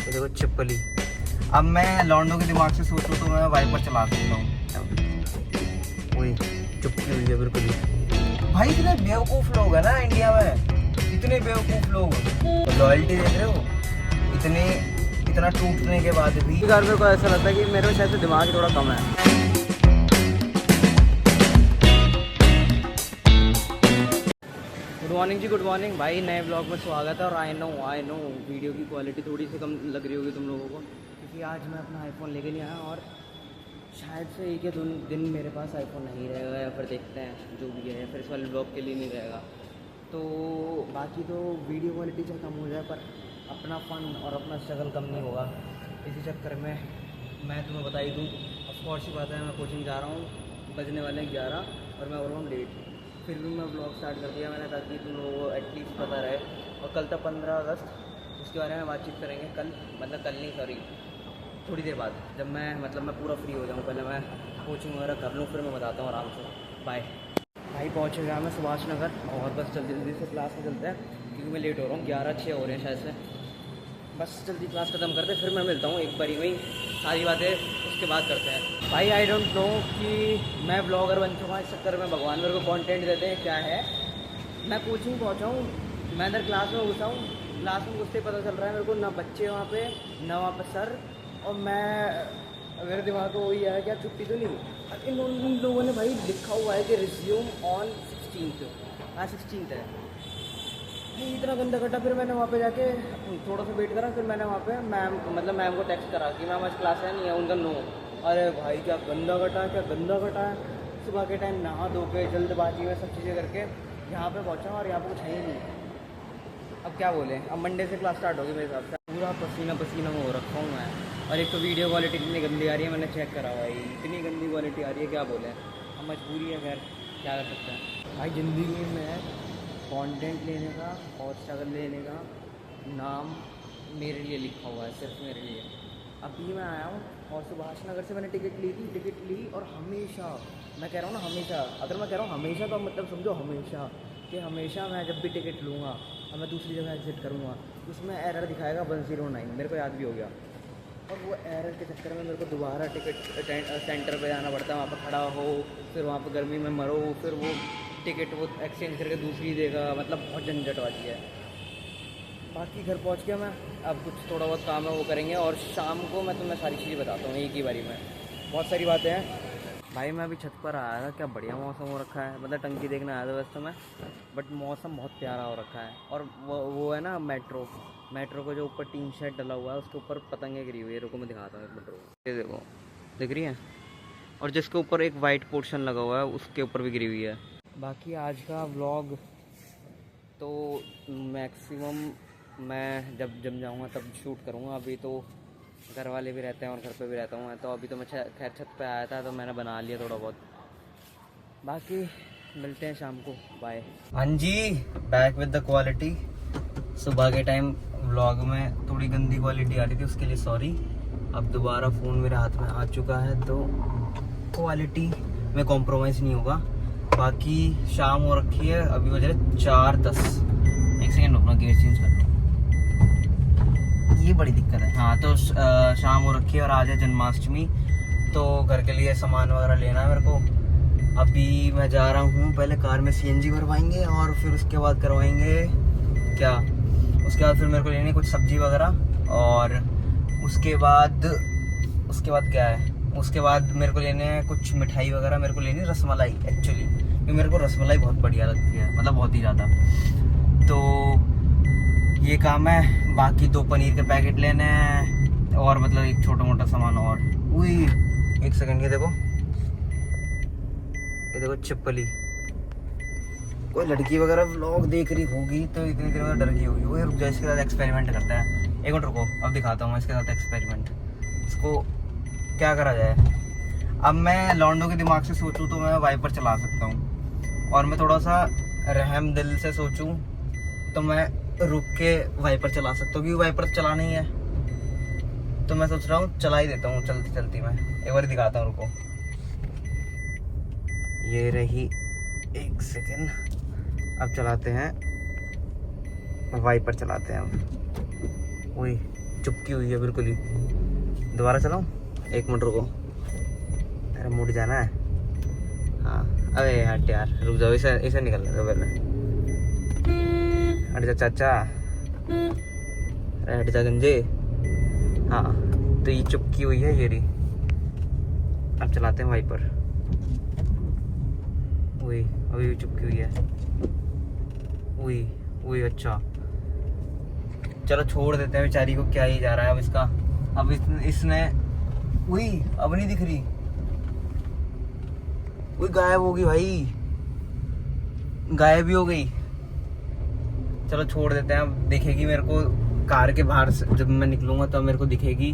ये देखो चिपकली। अब मैं लॉन्डो के दिमाग से सोचूं तो मैं वाइपर चला सकता हूँ। वही चुपकी हुई है बिल्कुल ही। भाई इतने बेवकूफ़ लोग हैं ना इंडिया में, इतने बेवकूफ़ लोग। लॉयल्टी देख रहे हो, इतना टूटने के बाद भी। यार मेरे को ऐसा लगता है कि मेरे में शायद से दिमाग थोड़ा कम है। गुड मॉर्निंग जी, गुड मॉर्निंग भाई। नए ब्लॉग में स्वागत है। और आई नो वीडियो की क्वालिटी थोड़ी सी कम लग रही होगी तुम लोगों को, क्योंकि आज मैं अपना आईफोन लेके नहीं आया और शायद से एक या दो दिन मेरे पास आईफोन नहीं रहेगा, या फिर देखते हैं जो भी है, या फिर इस वाले ब्लॉग के लिए नहीं रहेगा। तो बाकी तो वीडियो क्वालिटी चाहे कम हो जाए, पर अपना फ़न और अपना स्ट्रगल कम नहीं होगा। इसी चक्कर में मैं तुम्हें बता ही दूँ, ऑफकोर्स ही बात है, मैं कोचिंग जा रहा हूँ, बजने वाले हैं 11 और मैं हो रहा हूँ लेट। फिर भी मैं ब्लॉग स्टार्ट कर दिया मैंने, ताकि तुम लोगों को एटलीस्ट पता रहे। और कल तक 15 अगस्त, उसके बारे में बातचीत करेंगे कल, मतलब कल नहीं सॉरी थोड़ी देर बाद, जब मैं पूरा फ्री हो जाऊँ। पहले मैं कोचिंग वगैरह कर लूँ, फिर मैं बताता हूँ आराम से। बाय भाई। पहुँच गया मैं सुभाष नगर और बस जल्दी से क्लास में चलते हैं, क्योंकि मैं लेट हो रहा हूँ। 11:06 हो रहे हैं शायद से। बस जल्दी क्लास ख़त्म करते हैं, फिर मैं मिलता हूँ एक बारी में ही, सारी बातें उसके बाद करते हैं। भाई आई डोंट नो कि मैं ब्लॉगर बन चुका हूँ, इस चक्कर में भगवान मेरे को कंटेंट देते हैं क्या है। मैं कोचिंग पहुँचा हूँ, मैं अंदर क्लास में घुसा हूँ, क्लास में घुसते पता चल रहा है मेरे को ना बच्चे वहाँ पे, ना वहाँ पर सर, और मेरे दिमाग को वही है क्या छुट्टी तो नहीं हुई। इन लोगों ने भाई लिखा हुआ है कि रिज्यूम ऑन 16th, आज 16th है। इतना गंदा कटा। फिर मैंने वहाँ पे जाके थोड़ा सा वेट करा, फिर मैंने वहाँ पे मैम को टेक्स्ट करा कि मैम आज क्लास है नहीं है, उनका नो। अरे भाई क्या गंदा कटा है, क्या गंदा कटा है। सुबह के टाइम नहा धो के जल्दबाजी में सब चीज़ें करके यहाँ पे पहुँचा और यहाँ पे कुछ है ही नहीं। अब क्या बोले, अब मंडे से क्लास स्टार्ट होगी मेरे हिसाब से। पूरा पसीना पसीना में हो रखा हूँ मैं। और एक तो वीडियो क्वालिटी इतनी गंदी आ रही है, मैंने चेक करा हुआ है, इतनी गंदी क्वालिटी आ रही है, क्या बोले। अब मजबूरी है, खैर क्या कर सकते हैं भाई। ज़िंदगी में कंटेंट लेने का और स्ट्रगल लेने का नाम मेरे लिए लिखा हुआ है, सिर्फ मेरे लिए। अभी मैं आया हूँ और सुभाष नगर से मैंने टिकट ली और हमेशा, मैं कह रहा हूँ ना हमेशा, अगर मैं कह रहा हूँ हमेशा तो मतलब समझो हमेशा, कि हमेशा मैं जब भी टिकट लूँगा और मैं दूसरी जगह एग्जिट करूँगा, उसमें एरर दिखाएगा 109, मेरे को याद भी हो गया। और वो एरर के चक्कर में मेरे को दोबारा टिकट सेंटर पे जाना पड़ता है, वहाँ पर खड़ा हो, फिर वहाँ पर गर्मी में मरो, फिर वो टिकट वो एक्सचेंज करके दूसरी देगा, मतलब बहुत झंझट वाली है। बाकी घर पहुँच गया मैं, अब कुछ थोड़ा बहुत काम है वो करेंगे, और शाम को मैं तुम्हें सारी चीज़ें बताता हूँ एक ही बारी में। बहुत सारी बातें हैं भाई। मैं अभी छत पर आया था, क्या बढ़िया मौसम हो रखा है, मतलब टंकी देखने आया था वैसे मैं, बट मौसम बहुत प्यारा हो रखा है। और वो है ना मेट्रो का जो ऊपर टीन शेड डला हुआ है, उसके ऊपर पतंगें गिरी हुई है। रुको मैं दिखाता हूँ एक मिनट, ये देखो दिख रही है। और जिसके ऊपर एक वाइट पोर्शन लगा हुआ है, उसके ऊपर भी गिरी हुई है। बाकी आज का व्लॉग तो मैक्सिमम मैं जब जाऊँगा तब शूट करूँगा। अभी तो घर वाले भी रहते हैं और घर पे भी रहता हूँ मैं, तो अभी तो मैं खैर छत पे आया था तो मैंने बना लिया थोड़ा बहुत। बाकी मिलते हैं शाम को, बाय। हाँ जी, बैक विद द क्वालिटी। सुबह के टाइम व्लॉग में थोड़ी गंदी क्वालिटी आ रही थी, उसके लिए सॉरी। अब दोबारा फ़ोन मेरे हाथ में आ चुका है, तो क्वालिटी में कॉम्प्रोमाइज़ नहीं होगा। बाकी शाम हो रखी है, अभी बज रहे 4:10। एक सेकेंड रुकना, गेट चेंज कर, ये बड़ी दिक्कत है। हाँ तो शाम हो रखी है और आज है जन्माष्टमी, तो घर के लिए सामान वगैरह लेना है मेरे को। अभी मैं जा रहा हूँ, पहले कार में CNG भरवाएंगे और फिर उसके बाद करवाएंगे क्या, उसके बाद फिर मेरे को लेनी कुछ सब्जी वगैरह, और उसके बाद क्या है, उसके बाद मेरे को लेने हैं कुछ मिठाई वगैरह। मेरे को लेनी है रसमलाई एक्चुअली, क्योंकि मेरे को रसमलाई बहुत बढ़िया लगती है, मतलब बहुत ही ज़्यादा। तो ये काम है। बाकी 2 पनीर के पैकेट लेने हैं, और मतलब एक छोटा मोटा सामान और। उई एक सेकंड, ये देखो चिपकली। कोई लड़की वगैरह व्लॉग देख रही होगी तो इतनी देर में डर गई होगी। वो रुक जाए, इसके साथ एक्सपेरिमेंट करते हैं। एक मिनट रुको, अब दिखाता हूँ मैं इसके साथ एक्सपेरिमेंट। इसको क्या करा जाए। अब मैं लॉन्डो के दिमाग से सोचूं तो मैं वाइपर चला सकता हूँ, और मैं थोड़ा सा रहम दिल से सोचूं तो मैं रुक के वाइपर चला सकता हूँ, क्योंकि वाइपर चलाना ही है। तो मैं सोच रहा हूँ चला ही देता हूँ चलती चलती। मैं एक बार दिखाता हूँ, रुको। ये रही, एक सेकेंड। अब चलाते हैं वाइपर, चलाते हैं। वही चुपकी हुई है बिल्कुल ही। दोबारा चलाऊं? 1 मिनट रुको, अरे मुड़ जाना है। हाँ अरे हट यार, रुक जाओ, इसे निकलने दो पहले। हट जा चाचा, अरे हट जा गंजे। हाँ तो ये चुपकी हुई है ये रही। अब चलाते हैं वाइपर। वही अभी भी चुपकी हुई है। वही वही अच्छा, चलो छोड़ देते हैं बेचारी को, क्या ही जा रहा है अब इसका। अब इसने वही अब नहीं दिख रही, वही गायब होगी भाई, गायब भी हो गई। चलो छोड़ देते हैं, अब दिखेगी मेरे को कार के बाहर से जब मैं निकलूंगा तो मेरे को दिखेगी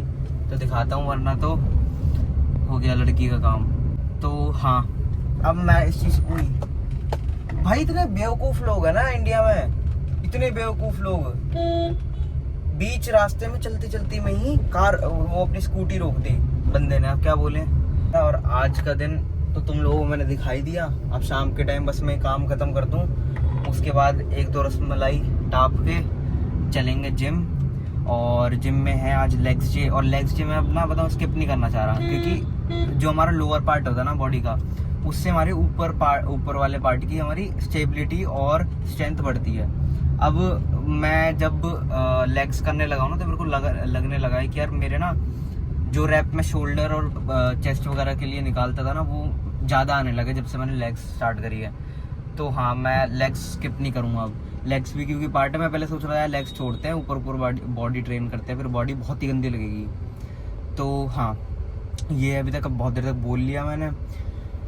तो दिखाता हूँ, वरना तो हो गया लड़की का काम। तो हाँ अब मैं इस चीज को भाई, इतने बेवकूफ लोग है ना इंडिया में, इतने बेवकूफ लोग बीच रास्ते में चलते चलते में ही कार वो अपनी स्कूटी रोक दी बंदे ने। आप क्या बोले। और आज का दिन तो तुम लोगों को मैंने दिखाई दिया। अब शाम के टाइम बस मैं काम खत्म कर दूं, उसके बाद 1-2 रसमलाई टाप के चलेंगे जिम। और जिम में है आज लेग्स डे, और लेग्स डे मैं अपना बताऊँ स्किप नहीं करना चाह रहा, क्योंकि जो हमारा लोअर पार्ट होता है ना बॉडी का, उससे हमारे ऊपर वाले पार्ट की हमारी स्टेबिलिटी और स्ट्रेंथ बढ़ती है। अब मैं जब लेग्स करने लगा ना तो मेरे को लगने लगा है कि यार मेरे ना जो रैप में शोल्डर और चेस्ट वगैरह के लिए निकालता था ना, वो ज़्यादा आने लगे जब से मैंने लेग्स स्टार्ट करी है। तो हाँ मैं लेग्स स्किप नहीं करूँगा अब। लेग्स भी क्योंकि पार्ट है, मैं पहले सोच रहा था लेग्स छोड़ते हैं, ऊपर बॉडी ट्रेन करते हैं, फिर बॉडी बहुत ही गंदी लगेगी। तो हाँ ये अभी तक अब बहुत देर तक बोल लिया मैंने।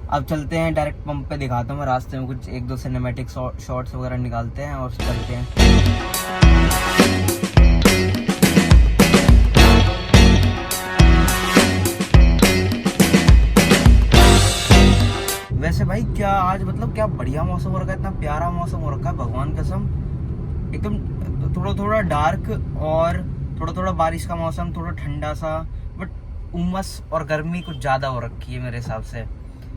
अब चलते हैं डायरेक्ट पंप पे, दिखाता हूँ मैं रास्ते में कुछ 1-2 सिनेमैटिक शॉट्स वगैरह निकालते हैं और चलते हैं। वैसे भाई क्या आज मतलब क्या बढ़िया मौसम हो रखा है, इतना प्यारा मौसम हो रखा है भगवान कसम, एकदम थोड़ा थोड़ा डार्क और थोड़ा थोड़ा बारिश का मौसम, थोड़ा ठंडा सा, बट उमस और गर्मी कुछ ज़्यादा हो रखी है मेरे हिसाब से।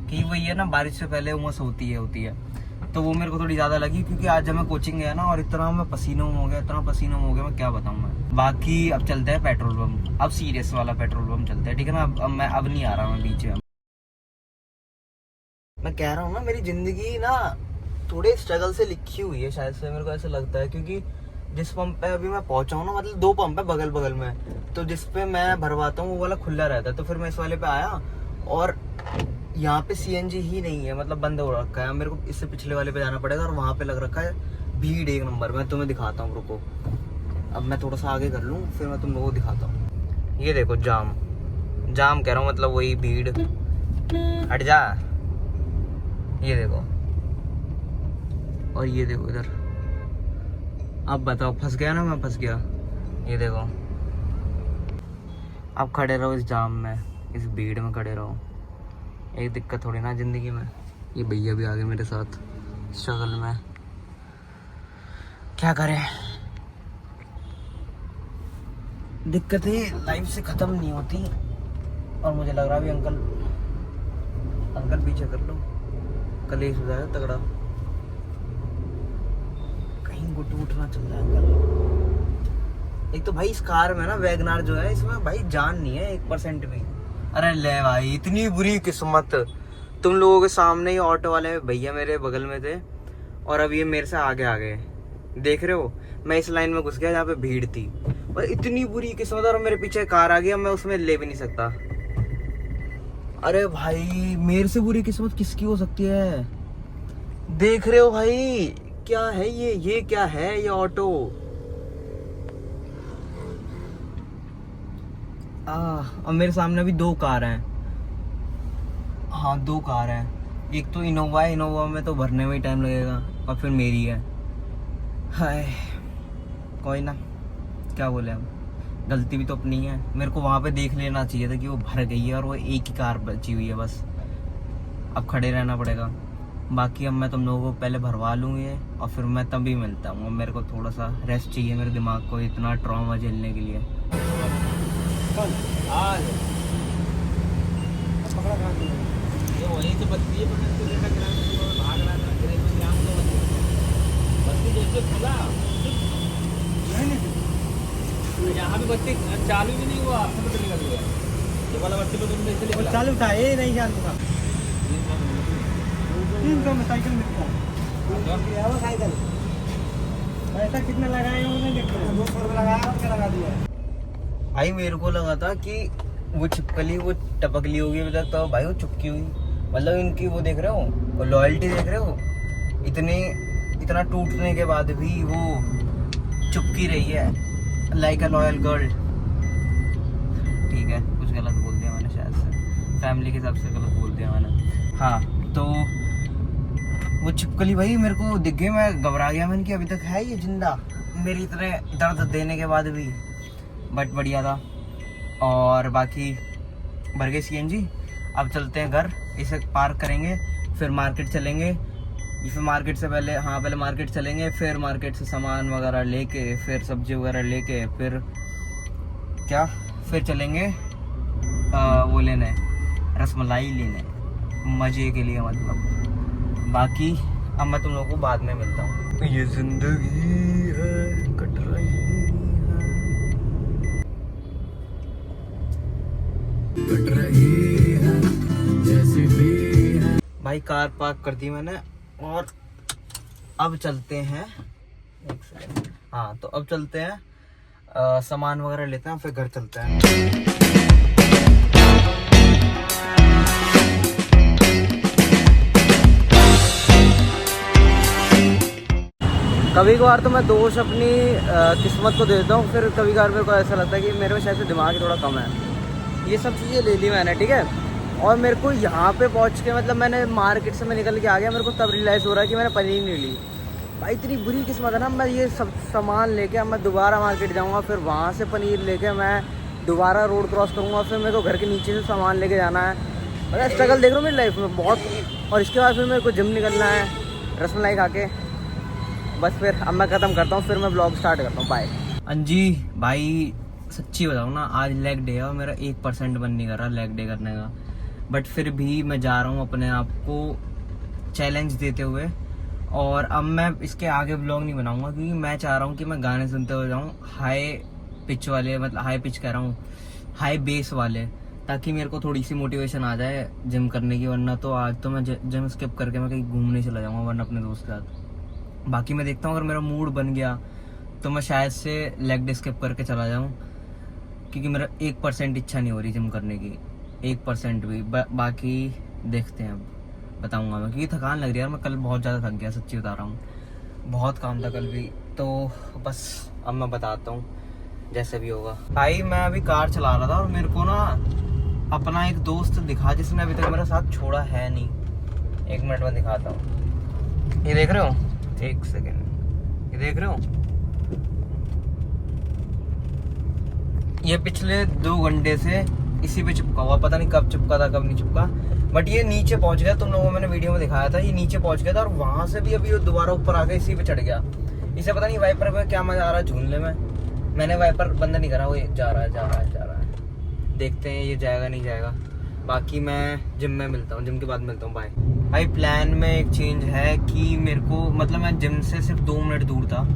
कि वही है ना, बारिश से पहले उमस होती है, तो वो मेरे को थोड़ी ज़्यादा लगी। क्योंकि आज जब मैं कोचिंग गया ना और इतना मैं पसीना हो गया, मैं क्या बताऊँ मैं। बाकी अब चलते हैं पेट्रोल पंप, अब सीरियस वाला पेट्रोल पंप चलते हैं, ठीक है ना। अब मैं नहीं आ रहा हूँ बीच में। मैं कह रहा हूँ ना मेरी जिंदगी ना थोड़े स्ट्रगल से लिखी हुई है, शायद से मेरे को ऐसा लगता है। क्योंकि जिस पंप पे अभी मैं पहुंचा हूँ ना, मतलब 2 पंप है बगल बगल में, तो जिस पे मैं भरवाता हूँ वो वाला खुला रहता है, तो फिर मैं इस वाले पे आया और यहाँ पे सीएनजी ही नहीं है, मतलब बंद हो रखा है। मेरे को इससे पिछले वाले पे जाना पड़ेगा और वहाँ पे लग रखा है भीड़ 1 नंबर। मैं तुम्हें दिखाता हूँ, रुको अब मैं थोड़ा सा आगे कर लूँ फिर मैं तुम लोगों को दिखाता हूँ। ये देखो जाम कह रहा हूँ, मतलब वही भीड़। हट जा, ये देखो, और ये देखो इधर। अब बताओ फंस गया ना, मैं फंस गया। ये देखो अब खड़े रहो इस जाम में, इस भीड़ में खड़े रहो। एक दिक्कत थोड़ी ना जिंदगी में। ये भैया भी आ गए मेरे साथ स्ट्रगल में, क्या करें। दिक्कतें लाइफ से खत्म नहीं होती। और मुझे लग रहा है अभी अंकल पीछे कर लो, कलेश हो जाएगा तगड़ा। कहीं गुट ना चल रहा है अंकल। एक तो भाई इस कार में ना वैगनार जो है, इसमें भाई जान नहीं है 1% भी। अरे ले भाई, इतनी बुरी किस्मत। तुम लोगों के सामने ही ऑटो वाले भैया मेरे बगल में थे और अब ये मेरे से आगे आ गए, देख रहे हो। मैं इस लाइन में घुस गया जहाँ पे भीड़ थी, और इतनी बुरी किस्मत। और मेरे पीछे कार आ गई, मैं उसमें ले भी नहीं सकता। अरे भाई मेरे से बुरी किस्मत किसकी हो सकती है। देख रहे हो भाई क्या है ये क्या है ये ऑटो। अब मेरे सामने भी 2 कार हैं। हाँ 2 कार हैं, एक तो इनोवा में तो भरने में ही टाइम लगेगा, और फिर मेरी है। हाय कोई ना, क्या बोले अब, गलती भी तो अपनी है। मेरे को वहाँ पे देख लेना चाहिए था कि वो भर गई है और वो एक ही कार बची हुई है बस। अब खड़े रहना पड़ेगा। बाकी अब मैं तुम लोगों को पहले भरवा लूँ ये, और फिर मैं तभी मिलता हूँ। मेरे को थोड़ा सा रेस्ट चाहिए, मेरे दिमाग को इतना ट्रॉमा झेलने के लिए। वहीं से बत्ती भाग रहा था, जैसे खुला यहाँ पे बत्ती चालू भी नहीं हुआ, आपको तो निकल गया ये वाला बत्ती पे तुमने इसलिए वो चालू था, ये नहीं चालू था। 300 में साइकिल मिलता है। साइकिल पैसा कितना लगाएगा उन्होंने, देखो 200 रुपये लगाया और क्या लगा दिया। भाई मेरे को लगा था कि वो छिपकली वो टपकली होगी अभी तक, तो भाई वो चुपकी हुई। मतलब इनकी वो देख रहे हो, वो लॉयल्टी देख रहे हो, इतना टूटने के बाद भी वो चुपकी रही है, लाइक अ लॉयल गर्ल। ठीक है, कुछ गलत बोल दिया मैंने, शायद से फैमिली के हिसाब से गलत बोल दिया मैंने। हाँ, तो वो छिपकली भाई मेरे को दिख गई, मैं घबरा गया, मैंने कि अभी तक है ये जिंदा, मेरी इतने दर्द देने के बाद भी। बट बढ़िया था। और बाकी भर गए CNG। अब चलते हैं घर, इसे पार्क करेंगे, फिर मार्केट चलेंगे। फिर मार्केट से पहले मार्केट चलेंगे, फिर मार्केट से सामान वगैरह लेके, फिर सब्जी वगैरह लेके, फिर चलेंगे वो लेने, रसमलाई लेने, मज़े के लिए मतलब। बाकी अब मैं तुम लोगों को बाद में मिलता हूँ। ये जिंदगी है कट रही है जैसे भी है। भाई कार पार्क कर दी मैंने और अब चलते हैं, एक सेकंड, हाँ तो अब चलते हैं, सामान वगैरह लेते हैं, फिर घर चलते हैं। कभी कभार तो मैं दोष अपनी किस्मत को देता हूँ, फिर कभी कभार मेरे को ऐसा लगता है कि मेरे में शायद से दिमाग ही थोड़ा कम है। ये सब चीज़ें ले ली मैंने, ठीक है। और मेरे को यहाँ पे पहुँच के मतलब मैंने मार्केट से मैं निकल के आ गया, मेरे को तब रियलाइज़ हो रहा है कि मैंने पनीर नहीं ली। भाई इतनी बुरी किस्मत है ना, मैं ये सब सामान लेके मैं दोबारा मार्केट जाऊँगा, फिर वहाँ से पनीर लेके मैं दोबारा रोड क्रॉस करूँगा, फिर मेरे को घर के नीचे से सामान लेके जाना है। मतलब स्ट्रगल देख रहा हूँ मेरी लाइफ में बहुत। और इसके बाद फिर मेरे को जिम निकलना है रसमलाई खा के। बस फिर अब मैं ख़त्म करता हूँ, फिर मैं ब्लॉग स्टार्ट करता हूँ। बाय। अंजी भाई सच्ची बताऊँ ना, आज लेग डे है और मेरा 1% मन नहीं कर रहा लेग डे करने का। बट फिर भी मैं जा रहा हूँ अपने आप को चैलेंज देते हुए। और अब मैं इसके आगे ब्लॉग नहीं बनाऊंगा, क्योंकि मैं चाह रहा हूँ कि मैं गाने सुनते हुए जाऊँ, हाई पिच वाले, मतलब हाई पिच कह रहा हूँ, हाई बेस वाले, ताकि मेरे को थोड़ी सी मोटिवेशन आ जाए जिम करने की। वरना तो आज तो मैं जिम स्किप करके मैं कहीं घूमने चला जाऊँगा, वरना अपने दोस्त के साथ। बाकी मैं देखता हूँ, अगर मेरा मूड बन गया तो मैं शायद से लेग डे स्किप करके चला जाऊँ, क्योंकि मेरा 1% इच्छा नहीं हो रही जिम करने की, 1% भी। बाकी देखते हैं, अब बताऊंगा मैं, क्योंकि थकान लग रही है यार। मैं कल बहुत ज़्यादा थक गया, सच्ची बता रहा हूँ, बहुत काम था कल भी। तो बस अब मैं बताता हूँ जैसे भी होगा। भाई मैं अभी कार चला रहा था और मेरे को ना अपना एक दोस्त दिखा, जिसने अभी तक मेरा साथ छोड़ा है नहीं। 1 मिनट में दिखाता हूँ, ये देख रहे हो, 1 सेकेंड, ये देख रहे हो, ये पिछले 2 घंटे से इसी पे चिपका हुआ, पता नहीं कब चिपका था कब नहीं चिपका। बट ये नीचे पहुंच गया, तुम लोगों को मैंने वीडियो में दिखाया था, ये नीचे पहुंच गया था और वहां से भी अभी वो दोबारा ऊपर आ गया, इसी पे चढ़ गया। इसे पता नहीं वाइपर पे क्या मजा आ रहा है झूलने में। मैंने वाइपर बंद नहीं करा, वो जा रहा है। देखते हैं ये जाएगा नहीं जाएगा। बाकी मैं जिम में मिलता हूँ, जिम के बाद मिलता हूँ, बाय। भाई प्लान में एक चेंज है कि मेरे को, मतलब मैं जिम से सिर्फ 2 मिनट दूर था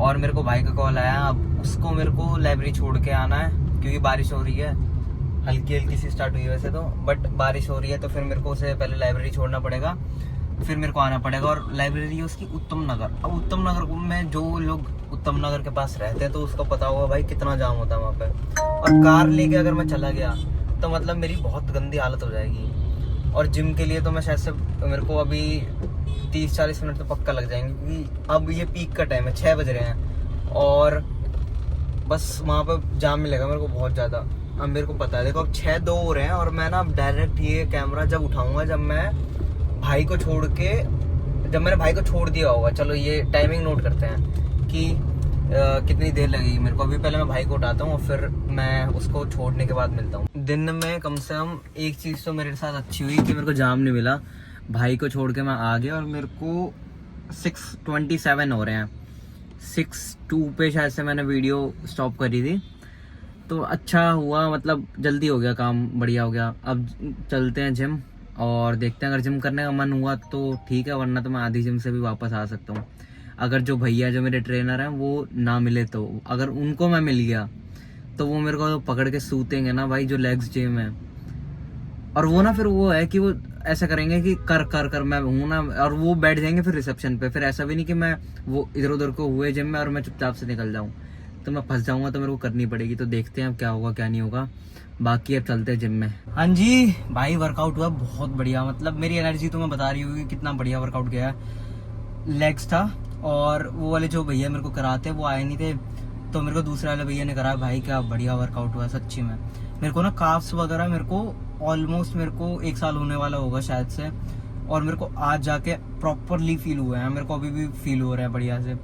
और मेरे को भाई का कॉल आया। अब उसको मेरे को लाइब्रेरी छोड़ के आना है, क्योंकि बारिश हो रही है, हल्की सी स्टार्ट हुई है वैसे तो, बट बारिश हो रही है, तो फिर मेरे को उसे पहले लाइब्रेरी छोड़ना पड़ेगा, फिर मेरे को आना पड़ेगा। और लाइब्रेरी है उसकी उत्तम नगर। अब उत्तम नगर में जो लोग उत्तम नगर के पास रहते हैं तो उसको पता होगा भाई कितना जाम होता है वहाँ पे। और कार लेके अगर मैं चला गया तो मतलब मेरी बहुत गंदी हालत हो जाएगी। और जिम के लिए तो मैं शायद से, मेरे को अभी 30-40 मिनट तो पक्का लग जाएंगे, क्योंकि अब ये पीक का टाइम है, 6 बज रहे हैं और बस वहाँ पर जाम मिलेगा मेरे को बहुत ज़्यादा। अब मेरे को पता है, देखो अब 6:02 हो रहे हैं और मैं ना डायरेक्ट ये कैमरा जब उठाऊंगा जब मैंने भाई को छोड़ दिया होगा। चलो ये टाइमिंग नोट करते हैं कि कितनी देर लगेगी मेरे को। अभी पहले मैं भाई को उठाता हूँ और फिर मैं उसको छोड़ने के बाद मिलता हूँ। दिन में कम से कम एक चीज़ तो मेरे साथ अच्छी हुई कि मेरे को जाम नहीं मिला, भाई को छोड़ के मैं आ गया। और मेरे को 6:27 हो रहे हैं, 6:02 पे शायद से मैंने वीडियो स्टॉप करी थी, तो अच्छा हुआ, मतलब जल्दी हो गया काम, बढ़िया हो गया। अब चलते हैं जिम और देखते हैं, अगर जिम करने का मन हुआ तो ठीक है, वरना तो मैं आधी जिम से भी वापस आ सकता हूँ। अगर जो भैया जो मेरे ट्रेनर हैं वो ना मिले, तो अगर उनको मैं मिल गया तो वो मेरे को पकड़ के सूतेंगे ना भाई, जो लेग्स जिम है। और वो ना फिर वो है कि वो ऐसा करेंगे कि कर कर कर मैं हूँ ना, और वो बैठ जाएंगे फिर रिसेप्शन पे। फिर ऐसा भी नहीं कि मैं वो इधर उधर को हुए जिम में और मैं चुपचाप से निकल जाऊँ, तो मैं फंस जाऊंगा, तो मेरे को करनी पड़ेगी। तो देखते हैं अब क्या होगा क्या नहीं होगा। बाकी अब चलते हैं जिम में। हाँ जी भाई, वर्कआउट हुआ बहुत बढ़िया। मतलब मेरी एनर्जी तो मैं बता रही हूँ कितना बढ़िया वर्कआउट गया। लेग्स था, और वो वाले जो भैया मेरे को कराते वो आए नहीं थे, तो मेरे को दूसरे वाले भैया ने कराया। भाई क्या बढ़िया वर्कआउट हुआ सच्ची में। मेरे को ना काफ्स वगैरह मेरे को ऑलमोस्ट मेरे को 1 साल होने वाला होगा शायद से, और मेरे को आज जाके प्रॉपरली फील हुए हैं। मेरे को अभी भी फील हो रहा है बढ़िया से।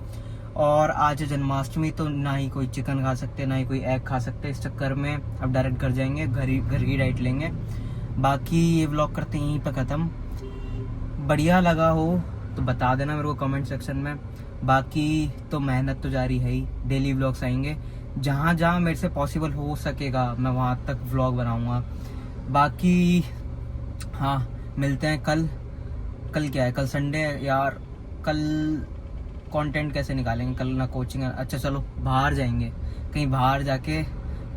और आज है जन्माष्टमी, तो ना ही कोई चिकन खा सकते ना ही कोई एग खा सकते। इस चक्कर में अब डायरेक्ट घर जाएंगे, घर की डाइट लेंगे। बाकी ये व्लॉग करते हैं यहीं पे ख़त्म। बढ़िया लगा हो तो बता देना मेरे को कमेंट सेक्शन में। बाकी तो मेहनत तो जारी है ही, डेली व्लॉग्स आएंगे। जहाँ जहाँ मेरे से पॉसिबल हो सकेगा मैं वहाँ तक व्लॉग बनाऊँगा। बाकी हाँ, मिलते हैं कल। कल क्या है, कल संडे है यार। कल कंटेंट कैसे निकालेंगे, कल ना कोचिंग है। अच्छा चलो बाहर जाएंगे, कहीं बाहर जाके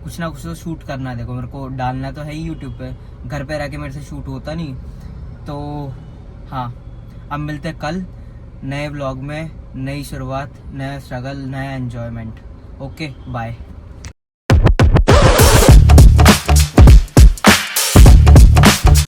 कुछ ना कुछ तो शूट करना है। देखो मेरे को डालना तो है ही यूट्यूब पे, घर पे रह के मेरे से शूट होता नहीं। तो हाँ, अब मिलते हैं कल नए व्लॉग में, नई शुरुआत, नया स्ट्रगल, नया एंजॉयमेंट। Okay bye.